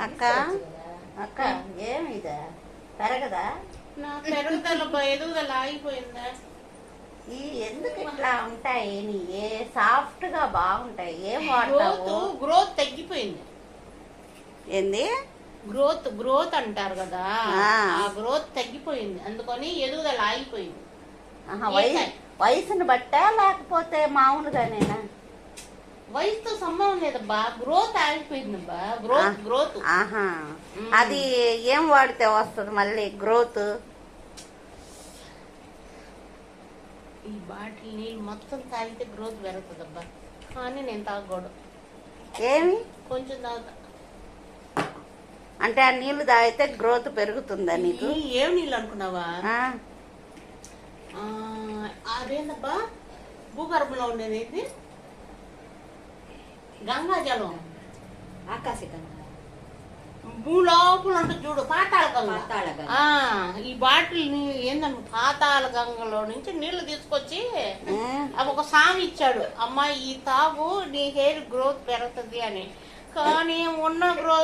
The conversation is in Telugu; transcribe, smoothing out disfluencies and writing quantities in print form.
అక్క అక్క ఏమిదా పెరగదా? నా పెరుగుదల ఎదుగుదల ఆగిపోయిందా? ఈ ఎందుకు ఇట్లా ఉంటాయి? నీ ఏ సాఫ్ట్ గా బాగుంటాయి, ఏం వాడతావు? గ్రోత్ తగ్గిపోయింది. ఏంది గ్రోత్ అంటారు కదా, ఆ గ్రోత్ తగ్గిపోయింది, అందుకని ఎదుగుదల ఆగిపోయింది. వయసుని బట్టా లేకపోతే మామూలుగానేనా? వయసుతో సంబంధం లేదబ్బా, గ్రోత్ ఆగిపోయిందబ్బా. గ్రోత్ ఆహా, అది ఏం వాడితే వస్తుంది మళ్ళీ గ్రోత్? ఈ బాటిల్ నీళ్ళు మొత్తం తాగితే గ్రోత్ పెరుగుతుందబ్బా, కానీ నేను తాగకూడదు. ఏమి కొంచెం తాగుతా. అంటే ఆ నీళ్లు తాగితే గ్రోత్ పెరుగుతుందా నీకు? ఏం నీళ్ళు అనుకున్నావా? అదేందబ్బా భూగర్భంలో ఉండేది ఏంటి? గంగాజలం, ఆకాశ గంగా, భూలోపల ఉంటుంది చూడు, పాతాళ గంగ. ఈ బాటిల్ ఏందన్న పాతాళ గంగలో నుంచి నీళ్లు తీసుకొచ్చి ఒక సామి ఇచ్చాడు, అమ్మాయి ఈ తాగు నీ హెయిర్ గ్రోత్ పెరుగుతుంది అని. కానీ ఉన్న గ్రోత్